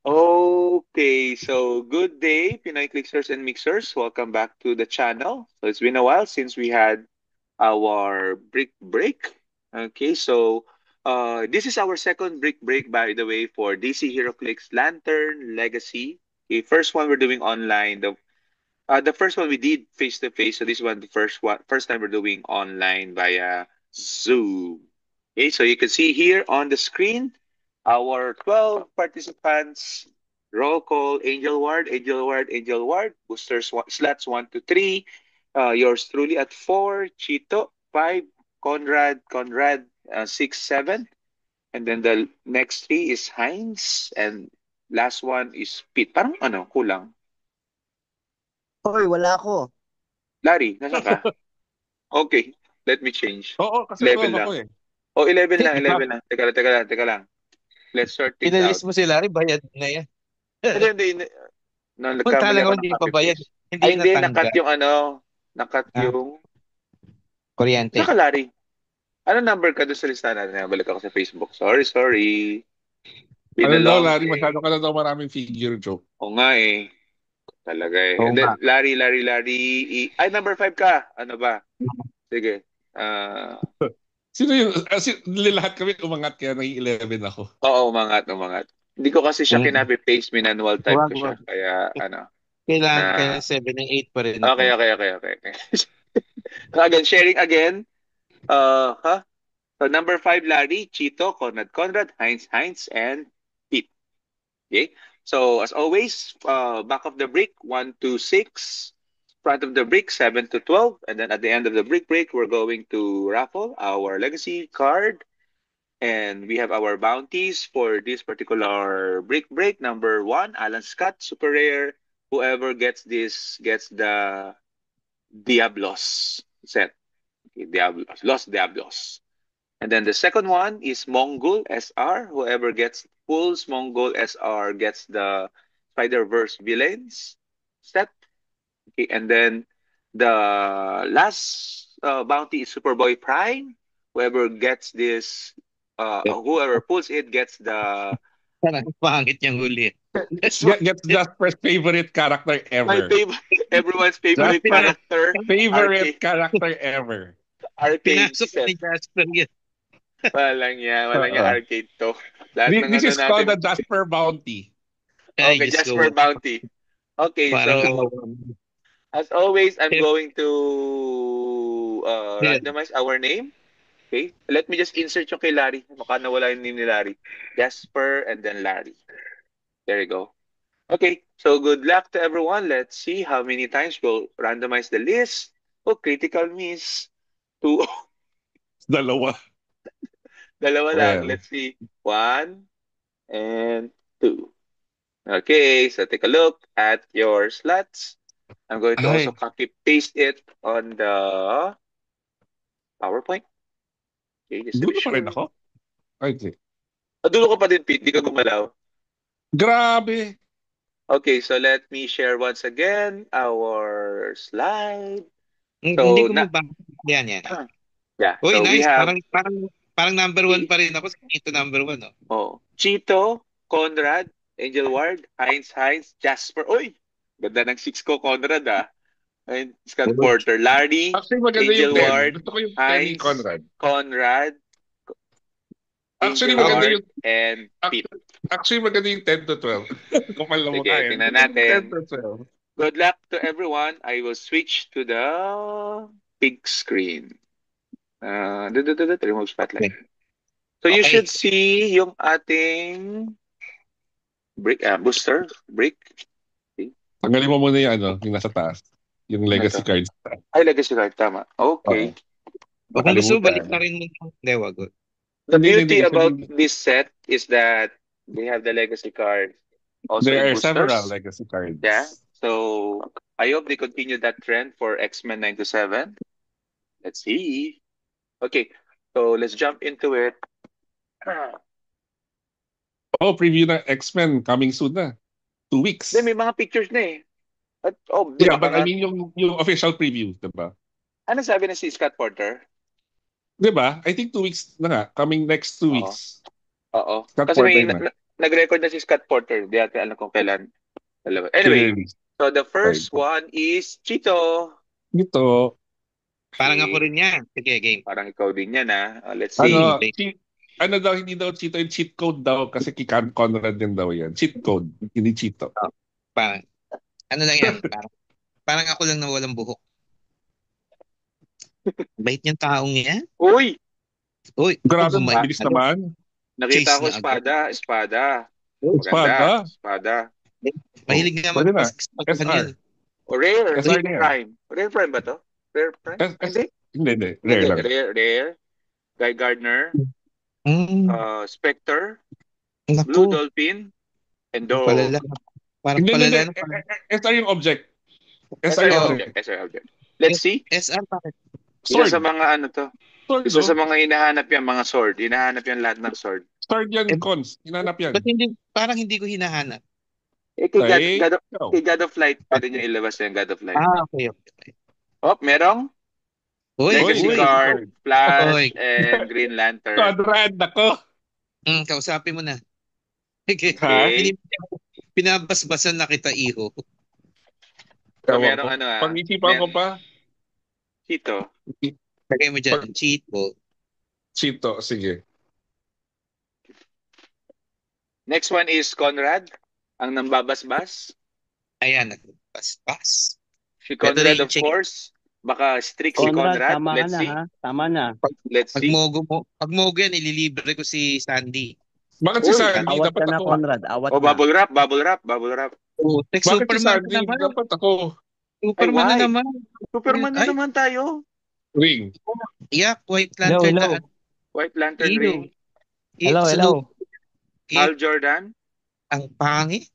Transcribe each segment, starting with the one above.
Okay, so good day, Pinoy Clicksters and Mixers. Welcome back to the channel. So it's been a while since we had our brick break. Okay, so this is our second brick break, by the way, for DC Hero Clicks Lantern Legacy. Okay, first one we're doing online. The first one we did face to face. So this one, the first time we're doing online via Zoom. Okay, so you can see here on the screen our 12 participants. Roll call: Angel Ward, Angel Ward, Angel Ward. Boosters slots 1 to 3. Yours truly at 4. Chito 5. Conrad, Conrad 6, 7. And then the next three is Heinz, and last one is Pete. Parang ano, kulang. Hoy, wala ako. Larry, nasaan ka? Okay, let me change. Oo, kasi 11 12 ako lang. eh. Oh, 11 lang, 11 lang. Teka lang, teka lang, teka lang. Let's sort things Pinalis out. mo si Larry, bayad na yan. Hindi, hindi, hindi. No, Kung nagkamali talaga ako ng hindi pa copy bayad, paste. hindi Ay, hindi, nakat natanggal. yung ano, nakat Ah, yung... kuryente. Saka, Larry, ano number ka doon sa listahan natin? Balik ako sa Facebook. Sorry, sorry. Been Ano a daw, long Larry, day. masyado ka na daw maraming figure joke. O nga eh. Talaga eh. Oo And nga. then, Larry. Ay, number 5 ka. Ano ba? Sige. Sino yung, lahat kami umangat kaya naging 11 ako. Oo, umangat, umangat. Hindi ko kasi siya Kung, kinabi-paste, minanwal type wag, ko siya. wag. Kaya, ano, Kailangan, na... kaya 7 and 8 pa rin Okay, ako. okay, okay, okay. Okay. So again, sharing again. Huh? So number 5, Larry, Chito, Conrad, Heinz, and Pete. Okay. So as always, back of the brick, 1 to 6. Front of the brick, 7 to 12. And then at the end of the brick break, we're going to raffle our legacy card. And we have our bounties for this particular brick break. Number 1, Alan Scott, super rare. Whoever gets this gets the Diablos set. Okay, Diablos, Los Diablos. And then the second one is Mongol SR. Whoever gets pulls Mongol SR gets the Spider-Verse villains set. Okay, and then the last bounty is Superboy Prime. Whoever gets this, whoever pulls it gets the Parang pangit yung huli. that's my, Gets Jasper's favorite character my ever. favorite, everyone's favorite Jasper's character, favorite arcade character ever. arcade Pinasok set. ni Jasper yun. Walang ya Uh-uh. arcade to. Lahat ng This ano is called natin. the Jasper Bounty. Ay, Okay, Diyos just for ko. bounty. Okay, Parang so awa. as always, I'm Eh, going to yun. randomize our name. Okay, let me just insert yung kay Larry. Baka nawala yung name ni Larry. Jasper and then Larry. There you go. Okay, so good luck to everyone. Let's see how many times we'll randomize the list. Oh, critical miss. Two, Dalawa. dalawa lang. Well, Let's see. 1 and 2. Okay, so take a look at your slots. I'm going to also Ay, copy paste it on the PowerPoint. Okay, just to be dulo pa rin sure. ako. Ay, di. Dulo ka pa din, Pete. Di ka gumalaw. Grabe. Okay, so let me share once again our slide. hindi So, ko mabasa. Yan, yan. yeah, Uy, so we nice. have Parang number 1 pa rin ako. Ito number 1, oh. Chito, Conrad, Angel Ward, Heinz, Jasper. Uy, ganda ng 6 ko, Conrad ah. And Scott Uy. Porter, Larry, Actually, maganda yung Angel 10. Ward, Gusto ko yung 10 ni Heinz, Conrad. Conrad, Actually, Angel maganda Ako, Ward, yung and Pete. Actually, maganda yung 10 to 12. Kapal na mukha Sige, yan. tingnan Maganda yung 10 natin. to 12. Good luck to everyone. I will switch to the big screen. Remove spotlight. So you should okay. see yung ating booster brick. Okay. Tanggalin mo muna yung yung nasa taas. Yung Ano legacy to? cards. Ay, legacy card. Tama. Oo. Okay. O kung gusto, balik Nakalimutan. na rin mo. Hindi, wag. The Hindi. beauty Kasi about this set is that they have the legacy card also there in are several boosters. legacy Yeah. cards. So I hope they continue that trend for X-Men 97. Let's see. Okay. So let's jump into it. Oh, preview na X-Men coming soon na. 2 Then weeks. may mga pictures na eh. At, di Yeah, baka but I nga. mean yung official preview, diba? Ano sabi na si Scott Porter? Diba? I think 2 weeks na nga. Coming next 2 Oo. weeks. Oo. Scott Kasi Porter na. nag-record na si Scott Porter. Di natin alam kung kailan. Anyway, Clearly. so the first Fine. one is Chito. Ito, Parang ako Okay. rin yan. Sige, game. Parang ikaw din yan, ha? Let's see. ano, Game. ano daw, hindi daw Cheeto yung cheat code daw kasi kay Conrad din daw yan. Cheat code, hindi Cheeto. Parang, ano lang yan. Parang ako lang na walang buhok. Bait niyang taong yan. Uy! Uy, Grabe, Ba- bilis naman. Nakita Chase ko na agad. espada. Espada. Espada. Mahilig nga Pwede na. magpasok SR. yan. O rare. SR Rare na yan. Prime. Rare Prime ba to? Rare Prime? Hindi. Hindi. Rare lang. Rare. Guy Gardner. Spectre. Blue Naku, Dolphin. And Dove. palala. Parang Hindi. palala. SR yung object. SR SR yung Oh. object. SR object. Let's see. SR, bakit? Sword. Isa sa mga ano to. Sword, Isa no? sa mga hinahanap yan, mga sword. Hinahanap yan lahat ng sword. Sword yan, cons. Hinanap yan. Ba't hindi, parang hindi ko hinahanap. Ay, Kay God of Light, pwede nyo ilabas yung God of Light. Okay. Oh, merong Uy, Legacy uy. Card, Flash, Uy. and Green Lantern. Conrad, ako. Kausapin mo na. Okay. Okay. Pinabasbasan na kita, iho. So, merong ano Pag-isipan ko pa. Chito. Lagay mo dyan, Cheeto. Cheeto, sige. Next one is Conrad, ang nambabasbas. Ayan, nagbasbas. Si Conrad, rin, of course. Baka strict si Conrad, Conrad. tama Let's na see. ha. Tama na. Let's Pag see. mogo yan, ililibre ko si Sandy. Bakit si Uy, Sandy? Awat Dapat ka na, ako. Conrad. Awat Oh, na. bubble wrap. Oh, Bakit si Superman Sandy? na naman. Dapat ako. Superman Ay, na why? naman. Superman na Ay. naman tayo. Ring. Yeah, White Lantern Hello. na. White Lantern Hello. Ring. Hello. Hal Jordan. Ang pangit.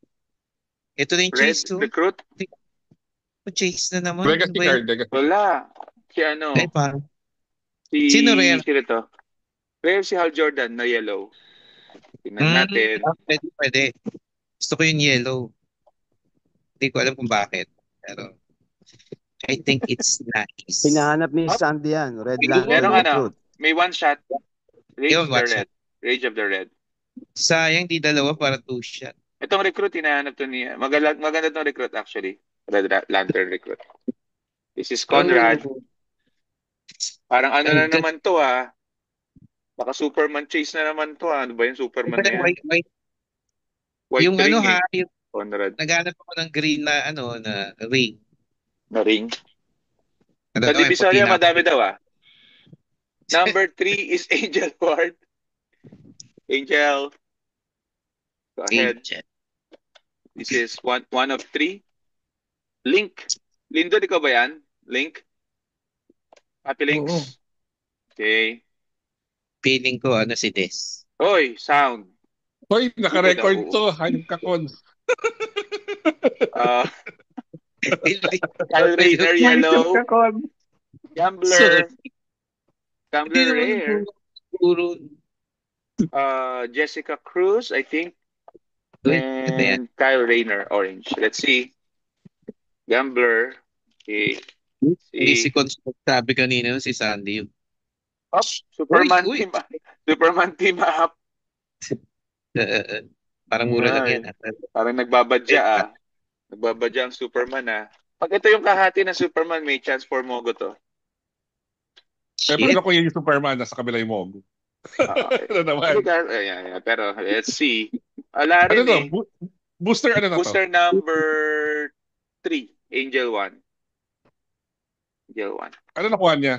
Ito na yung Red Chase, to. Recruit. Chase na naman. Legacy Ano ba card. yun? Legacy. Wala. Si ano? Ay, parang. Si... Sino rare? Sino to? Rare si Hal Jordan na yellow. Tingnan natin. Pwede. Gusto ko yung yellow. Hindi ko alam kung bakit. Pero, I think it's nice. Hinahanap ni Sandy yan. Red Merong Lantern ano? Recruit. May one shot. Rage Yun, of the one Red. Rage of the Red. Sayang, di dalawa para 2 shot. Itong recruit, hinahanap to niya. Maganda tong recruit actually. Red Lantern Recruit. This is Conrad. Oh. Parang ano Ay, na naman to Baka Superman chase na naman to Ano ba yung Superman na yan? White. White Yung ring ano eh. yung Conrad. naghanap ako ng green na na ring. Na ring. Ano Sa daw, Divisoria, yung puti na- madami daw Number 3 is Angel Ward. Angel. Go ahead. Angel. This is one of 3. Link. Lindo, di ko ba yan? Link? Happy Links? Oo. Okay. Feeling ko si Des. Hoy, sound. Hoy, naka-record Hindi to. Hayop ka, cons. Kyle Rayner Yellow. Hayop ka, cons. Gambler. Hindi Gambler naman Rare. puro. Jessica Cruz, I think. Uy, ganda yan. And Kyle Rayner, orange. Let's see. Gambler. Okay. Hindi See. si Constance sabi kanina si Sandy. Up. Superman Uy. team. Superman team up. Parang mura lang yan. Parang nagbabadya Nagbabadya ang Superman Pag ito yung kahati ng Superman, may chance for Mogo to. Pero ako yung Superman, nasa kabila yung Mogo. Ano naman? Yeah. Pero let's see. Ala Ano rin to? Booster ano na to? Booster number 3, Angel 1. Angel 1. Ano nakuha niya?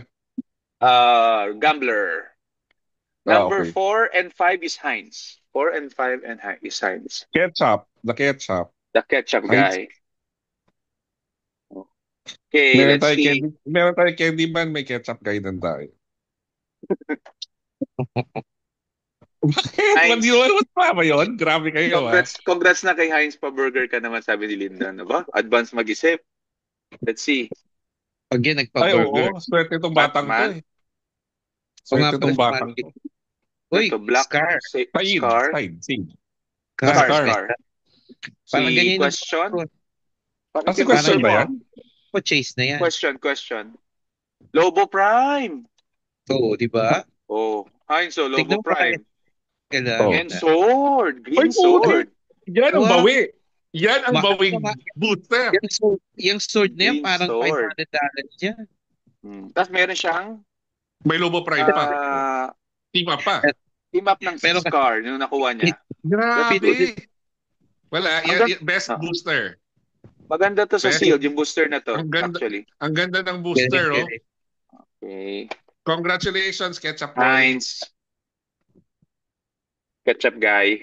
Gambler. Number Okay. 4 and 5 is Heinz. 4 and 5 is Heinz. Ketchup. The ketchup. The ketchup Heinz. guy. Okay, let's see. Meron tayo Candyman, may ketchup guy din tayo. Bakit? Heinz. What pa ba yun? Grabe kayo Congrats na kay Heinz, pa-burger ka naman, sabi ni Linda. Ano ba? Advance mag-isip. Let's see. Pag yan Ay, nagpa-burger. oo. Swerte itong batang to Batman. Swerte itong batang to. Uy, Ito, Black Scar. Scar. Side. Scar. Parang Si ganyan yung- question. Kasi question ba yan? O chase na yan. Question. Lobo Prime. Oo, di ba? Oh, Heinz, Lobo Tignan mo Prime. And sword. Ay, Green sword. Yan ang Wow. bawi. Yan ang Mahal bawing naman. booster. Yung sword na yan, Green parang sword. $500 yan. Tapos meron siyang May Lobo Prime pa. Team up pa. team up ng Pero- Scar nung nakuha niya. Grabe. Wala, yan, best Ah. booster. Maganda to sa Best- sealed, yung booster na to, Ang ganda. actually. Ang ganda ng booster, oh. Okay. Congratulations, Ketchup Boy. Heinz. Ketchup guy.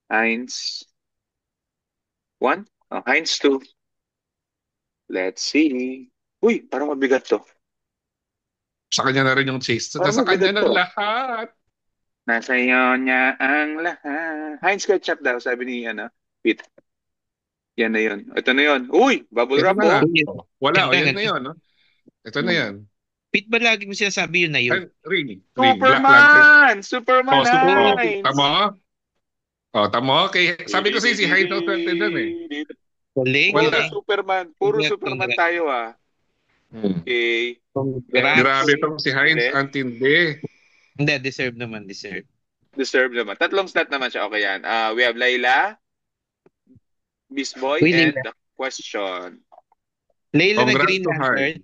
Heinz. 1. Oh, Heinz 2. Let's see. Uy, parang mabigat to. Sa kanya na rin yung chase. Parang Sa kanya mabigat ng to. lahat. Nasa iyo niya ang lahat. Heinz ketchup daw, sabi ni Pete. Yan na yun. Ito na yun. Uy, bubble Ito wrap na. oh. Wala, Ganda yan na yun. No? Ito na yan. Pete ba lagi mo sinasabi yun na yun? Ring. Black Lantern. Superman! Superman Oh, Heinz! tamo? Tamo? Sabi ko si Heinz ang swerte dun eh. Galing. Puro Wala. Superman. Puro Congrats, Superman congrats. tayo Okay. Congrats. Grabe itong si Heinz. Hindi. Antindi. Hindi, deserve naman, deserve. Deserve naman. Tatlong slot naman siya. Okay yan. We have Layla, Beast Boy, Uy, and Layla. the question. Layla na Congrats Green to Lantern.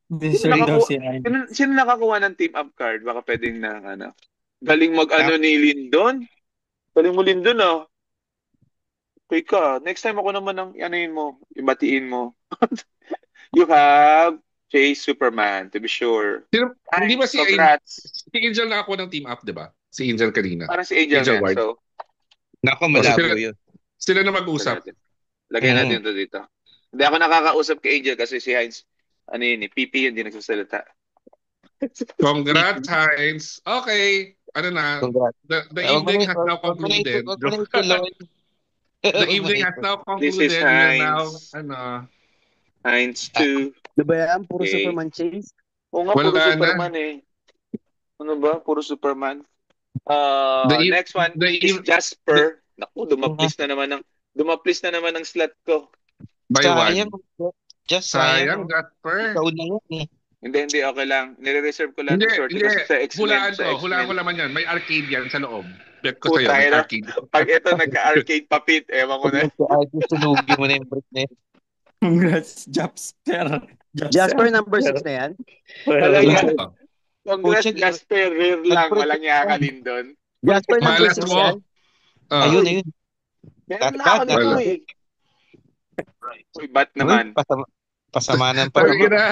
Deserve daw si Ryan. Sino nakakuha ng team up card? Baka pwedeng na, Galing ni Lindon. Galing mo Lindon, Okay ka. Next time ako naman ang ibatiin mo. You have Chase Superman, to be sure. Hindi ba si Congrats. Angel nakakuha ng team up, di ba? Si Angel kanina. Parang si Angel Angel yan. Ward. So, Nako, malabo sila- yun. Sila na mag-usap. lagyan natin ito dito. Hindi ako nakakausap kay Angel kasi si Heinz, PP yun, hindi nagsasalita. Congrats, Heinz. Okay. Ano na? Congrats. The evening has now concluded. The evening has now This concluded. is We are now, Heinz. Heinz 2. Di ba yan? Puro Okay. Superman chase? Oo nga, Wala puro na. Superman Ano ba? Puro Superman. The Next one the is Jasper. Naku, dumaplis na naman ng slot ko. By Sayang. one. Just Sayang, sayang. Jasper. Ikaw na yun eh. Hindi, okay lang. Nire-reserve ko lang Hindi, yung short kasi sa X-Men. Hulaan ko naman yan. May arcade yan sa loob. Bet ko sa'yo, Puta, may ina. arcade. Pag ito nagka-arcade papit, ewan ko na. Sunugin mo na yung break na yun. Congrats, Jasper. Jasper number 6 na yan? Wala yan. Oh. Congrats, Pucha, Jasper. Rare lang. Walang yakalin doon. Jasper number Malas 6 mo. yan? Ayun, ayun. Meron na ako nito Wala. Uy, bat naman. Pasama ng Sorry pasama. na.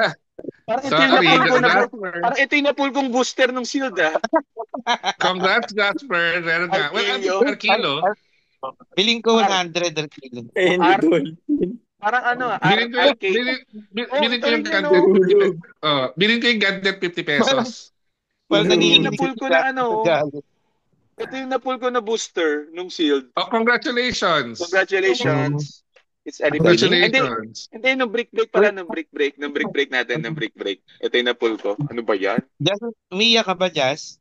Parang ito Sorry, yung Jasper. Parang ito yung napul kong booster ng shield, Congrats, Jasper. Meron na. Well, Arquillo. Arquillo. Feeling ko 100 ang kilo. Parang Bilhin ko arcade. bilhin ko yung ito gadget. yun, Bilhin ko yung gadget 50 pesos. Parang nanginginig napul ko na Ito yung napul ko na booster nung shield. Oh, congratulations. Congratulations. It's anybody. Congratulations. Hindi, nung break pala, nung break natin. Ito yung napul ko. Ano ba yan? Jazz, umiiyak ka ba, Jazz?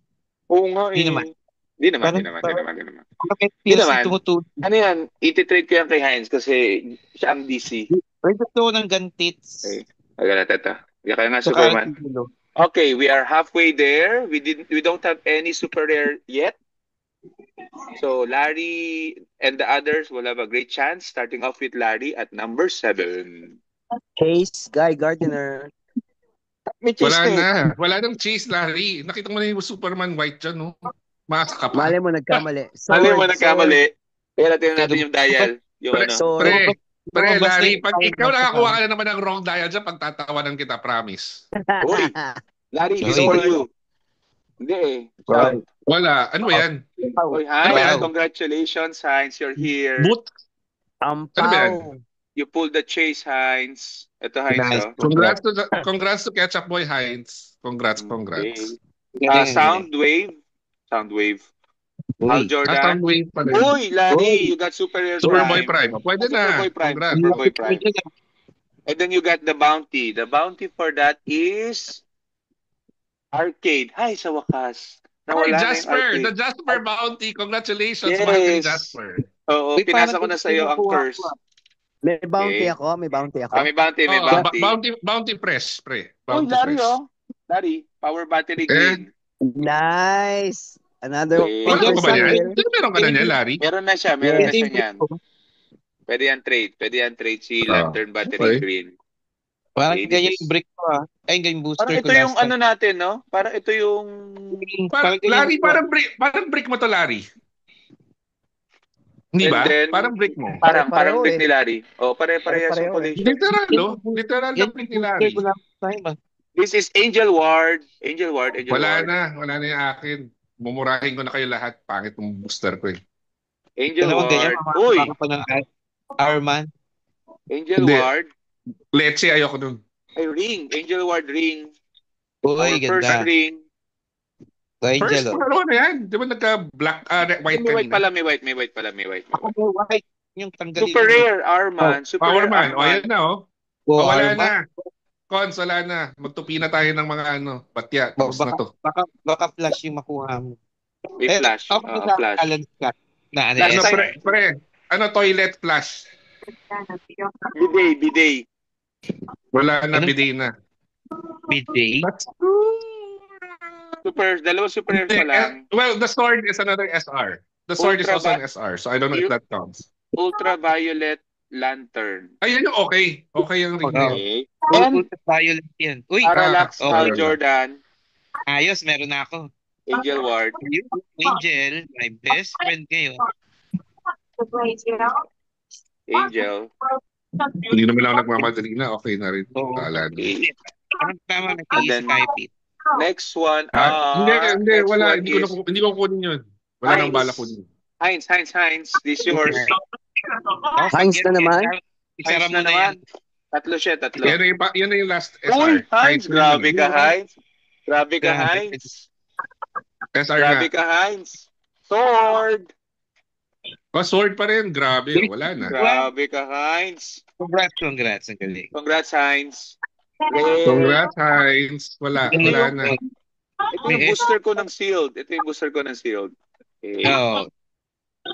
Oo nga Di naman. Di naman. Bakit Di feels naman. tumutulog? Ano yan? Iti-trade ko yan kay Heinz kasi siya ang DC. Ay, gusto ko ng gantits. Okay. Agad natin ito. Kaya nga Saka Superman. kilo. Okay, we are halfway there. We don't have any super rare yet. So Larry and the others will have a great chance. Starting off with Larry at number 7. Chase, Guy Gardner. May Wala cheese na. Wala nang cheese, Larry. Nakita mo na yung Superman white dyan, no? Mask ka pa. Mali mo nagkamali. Mali mo nagkamali. Kaya natin yung dial. Yung Pre, ano. Sorry. pre, Basta Larry, yung- pag ikaw nakakuha ka na naman ng wrong dial dyan, pagtatawanan kita, promise. Uy, Larry, this Sorry. for you. Hindi eh. Sorry. Wala. Ano ba yan? Uy, Heinz, Wow. congratulations, Heinz. You're here. Boot? Ampaw. Ano ba yan? You pulled the chase, Heinz. Ito, Heinz. Nice. Congrats to Ketchup Boy Heinz. Congrats. Okay. Soundwave. Hal Jordan. Soundwave pa rin. Uy, Larry, you got Super Rare Superboy Prime. Pwede na. Superboy Prime. Congrats. Superboy Prime. And then you got the bounty. The bounty for that is arcade. Hi, sa wakas. Hi, Nawala na yung Jasper. arcade. The Jasper bounty. Congratulations, Yes. Martin Jasper. Oo, Uy, pinasa parang ko na sa'yo ang kinukuha curse. ko, May bounty Okay. ako. May bounty ako. May bounty, may Oh, bounty. bounty press, pre. Oh, Bounty Larry, press. Larry, power battery Eh, green. Nice. Another Okay. one Wala for ka ba yan? Samuel. Meron ka na niyan, Larry? Meron na siya, meron na Yes. siya niyan. Pwede yan trade. Pwede yan trade si Lantern Battery okay. Green. Parang Okay, ganyan this yung brick ko ah. Ay, ganyan booster Parang ko ito yung last ano time. natin, no? Parang ito yung... Parang ganyan Larry, yung- parang break mo to, Larry. Hindi And ba? then, Parang break mo. Parang Pare-pareho brick eh. ni Larry. O, pare-parehas Pare-pareho yung collision. Literal, no? Literal na Yan break yung ni booster Larry. ko last time ah. This is Angel Ward. Angel Ward. Wala na yung akin. Mumurahin ko na kayo lahat. Pangit yung booster ko eh. Angel Dalawang ganyan, Ward. Uy! mamamaka pa ng Arman. Angel Hindi. Ward. Leche, ayoko nun. Ay, ring. Angel Ward ring. Uy, Our first ganda. ring. Angel, First, oh. ano na yan? Di ba nagka-black, white May white kanina? pala, may white pala. Ako may white. Yung tanggalin. Super rare, Arman. Super Power rare, man. O, Arman. yan na, oh. Oh, Wala Arman. na. Cons, wala na. Magtupi na tayo ng mga batya. Tapos na to. Baka flash yung makuha mo. May flash. Ako na Flash. Alan Scott. Na ano Last Ano, time- pre? Ano, toilet flash? Bidet. Wala na, Ano? bidet na. midday. Dalawa super rares pa lang. Well, the sword is another SR. The sword is Ultra also an ba- SR. So I don't know if that counts. Ultraviolet Lantern. Ayun yung okay. Okay yung ring na yun. Okay. And Ultraviolet yan. Uy, Parallax okay. Hal Jordan. Ayos, meron na ako. Angel Ward. Yung Angel, my best friend ngayon. Angel. Hindi naman lang nagmamadali na. Okay na rin. Oo. Wala na. Okay. Parang tama na And then- kay Pete. Next one. Hindi, next wala. one Hindi ko kunin yun. Wala nang Heinz. bala kunin. Heinz. This yours. Oh, Heinz na naman? Isara Heinz mo na na yan. naman. Tatlo siya. Yan na yung last SR. Uy, Heinz. na Grabe yun. ka, Heinz. Grabe ka, Grabe. Heinz. SR Grabe na. ka, Heinz. Sword. Oh, sword pa rin. Grabe. Wala na. Grabe ka, Heinz. Congrats. Ang galing. Congrats, Heinz. Rare. Congrats, Heinz. Wala na. Ito yung booster ko ng sealed. Okay. Oo.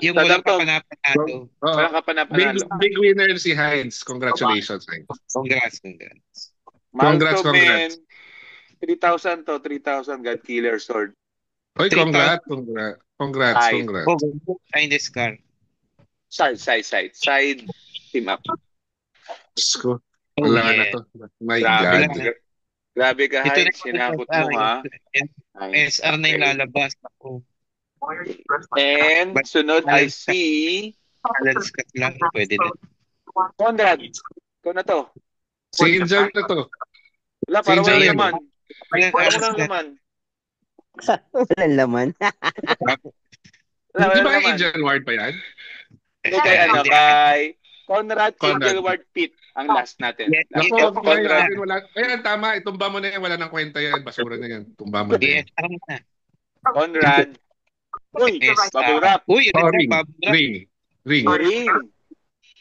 Yung walang kapanapanado. Oh, Walang kapanapanalo. big winner si Heinz. Congratulations, Heinz. Congrats. Congrats. Man. 3,000 to 3,000 God Killer Sword. Oy, 3,000. congrats. Ay. Oh, Chinese car. Side team up. Diyos ko. Wala na to. My Grabe. God. Grabe ka, Ito Heinz. Sinabot mo, ha? Heinz. SR na yung lalabas. Ako. And sunod I see Alan Scott lang. Pwede na. Conrad. Ikaw na to. Si Angel na to. Wala, parang Si walang Angel. laman. Alan Parang Scott. walang laman. Walang laman. Wala, Di walang ba laman. Angel Ward pa yan? Kay Conrad Angel Ward Pitt ang last natin. Yes. Last Ako, of Conrad. Ayan, tama. Itumba mo na yan. Wala nang kwenta yan. Basura na yan. Tumba mo na yan. SR na. Conrad. Uy, SR. bubble wrap. Uy, Oh, ring. Bubble wrap. Ring. Ring.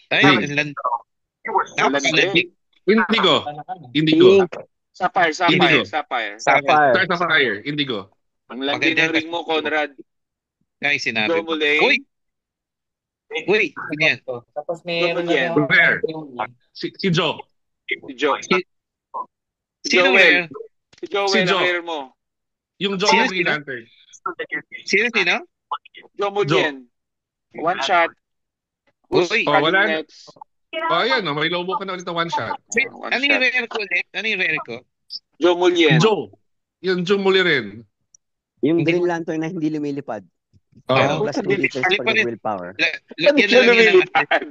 Ay, Ring. ang land. Landi. Indigo. Pink. Sapphire. Indigo. Sapphire. Start of fire. Indigo. Ang landi ng ring mo, Conrad. Ay, sinabi Go mo. Mulane. Uy, ano yan? Tapos meron Yan. na Rare. Si Joe. Si Joe. Sino Joel. rare? Si Joel Si ang Joe. rare mo. Yung Joe Sino, ng Green Lantern. Sino? Joe Mulien. One shot. Uy, Oh, wala na. Next. Oh, ayan. Oh, may lobo ka na ulit ng one shot. One ano yung shot. rare ko ulit? Ano yung rare ko? Joe Mulien. Joe. Yung Joe muli rin. Yung Green Lantern na hindi lumilipad. Oh. Ah. Plus 2 defense pag nag-willpower. Lagyan na Siya lang yun ng lumilipad.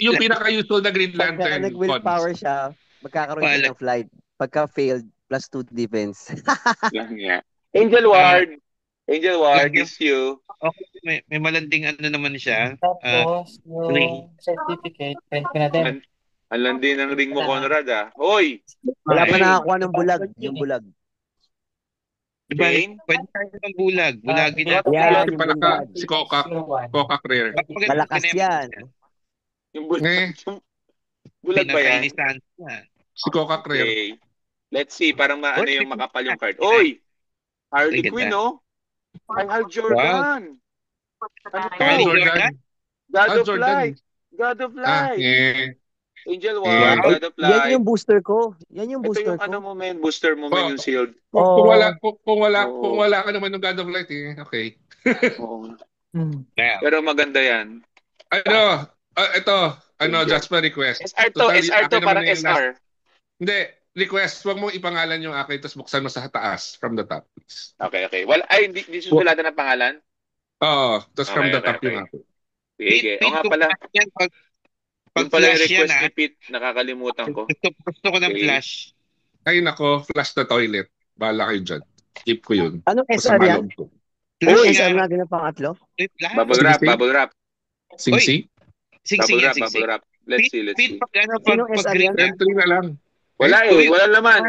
Yung pinaka-useful na Green Pagka Lantern. nag-willpower siya, magkakaroon siya ng flight. Pagka failed, plus 2 defense. Lang niya. Angel Ward. Angel Ward is you. may malanding ano naman siya. Tapos, ring. yung certificate, print ko na din. Ang landi ng ring mo, Conrad, ah. Hoy! Wala pa Ay. nakakuha ng bulag. Yung bulag. Diba, Jane? pwede tayo ng bulag. Bulagin na. Yan, Si yung Palaka, bulag. si Coca. 01. Coca Rare. Malakas yan. Yung bulag. Eh. Yung bulag ba yan? Pinakainisan na. Si Coca Rare. Okay. Let's see. Parang maano Uy, yung makapal yung card. Oy! Harley Ay, Quinn, ganda. no? Ay, Hal Jordan. Ano to? Carl Jordan. God Hal of Jordan. Light. God of Ah, Light. eh. Angel Yeah. Ward, Wow. God of Yan Light. yung booster ko. Yan yung Ito booster yung ano ko. mo, men. Booster mo, men, yung shield. Kung wala, Oo. kung Oo. wala ka naman ng God of Light, eh. Okay. Oo. Yeah. Pero maganda yan. Ito, Angel. Jasper request. SR to, Totally, SR to, akin naman parang na yung SR. Hindi, request. Huwag mo ipangalan yung akin, tapos buksan mo sa taas, from the top, please. Okay, okay. Well, ay, hindi susulatan ng pangalan? Oo, tapos from Okay, the okay, top yung okay. akin. Sige. O nga kung pala, yan, pag yung pala yung flash yan, request ni Pete, nakakalimutan ko. gusto ko ng Okay. flash. Ay, nako, flash the toilet. Bahala kayo dyan. Keep ko yun. Anong Basta SR yan? maloob ko. Anong Flash SR nga. natin na pangatlo? Uy, flash. Bubble Sige, wrap, sige. bubble wrap. Sing-sing? Sing-sing yan, Bubble sing-sing. wrap. Let's see, let's see. Pit, pag ano, Sinong pag SR green yan? na. Entry na lang. Wala Uy, wala naman.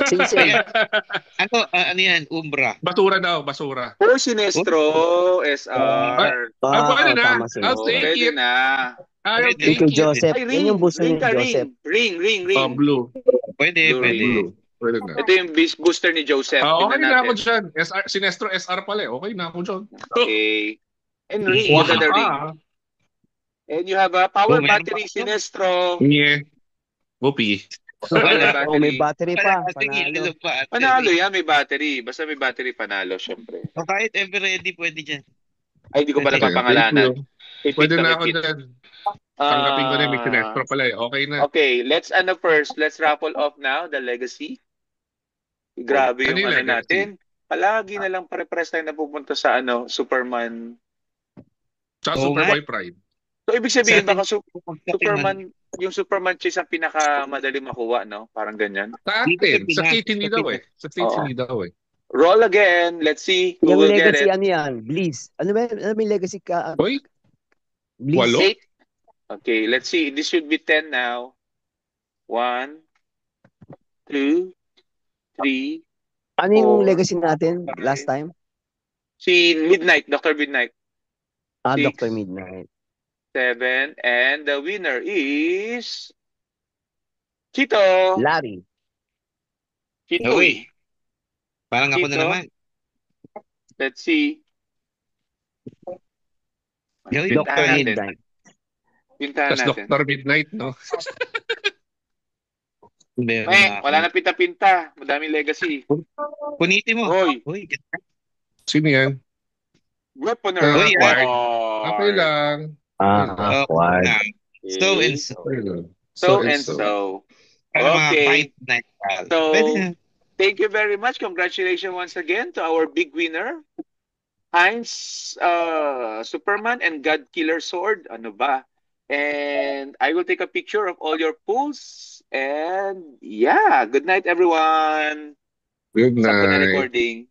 Sing-sing. ano yan, Umbra. Basura daw, basura. Oh, Sinestro, SR. Pwede na. Tama sila. I'll take Pwede it. na. I'll Pwede. take Kay it. Joseph. Ay, Yan ring. yung booster Ring ni ka, Joseph. ring. Ring. Blue. Pwede, Blue pwede. Blue. Pwede na. Ito yung booster ni Joseph. Okay Tingnan na ako natin. dyan. Sinestro SR pala. Okay na ako dyan. Okay. And ring, you got the ring. And you have a power meron battery, pa. Sinestro. Yeah. Whoopee. Wala. Oh, may battery pa. Panalo. Panalo. Panalo yan, may battery. Basta may battery, panalo, syempre. O kahit ever ready, pwede dyan. Ay, hindi ko pala Thank papangalanan. Pwede na ako Repeat. dyan. Tanggapin ko na may Sinestro pala eh. Okay na. Okay, let's raffle off now the legacy. Grabe Ano yung yung ano legacy? natin. Palagi na lang pare-pares tayo napupunta sa Superman. Tsaka Oo nga. Superboy Pride. So, ibig sabihin, Sa baka yung Superman chase ang pinakamadali makuha, no? Parang ganyan. Sa Dito atin. sa Sa Pinas. State hindi daw eh. Sa State Oo. hindi daw eh. Roll again. Let's see who Yung will get legacy, it. ano yan? Bliss. Ano ba yung legacy ka? Hoy, Bliss. walo? 8. Okay, let's see. This should be 10 now. 1, 2, 3. Ano yung 4. legacy natin last time? Si Midnight, Dr. Midnight. 6, Dr. Midnight. 7. And the winner is Chito. Larry. Chito. Uy. Parang ako na Dito. naman. Let's see. Yo, Pintahan Dr. natin. Midnight. Pintahan Tapos natin. Dr. Midnight, no? Wala na pinta-pinta. Madaming legacy. Punitin mo. Hoy, Uy, Sino yan? Weaponer. Uy, acquired. Okay lang. Acquired. na. So and so. Okay lang. So and so. Para mga Okay. fight night. So, Pwede na. thank you very much. Congratulations once again to our big winner, Heinz Superman and God Killer Sword. Ano ba? And I will take a picture of all your pulls. And yeah, good night everyone. Good Stop ko na night. recording.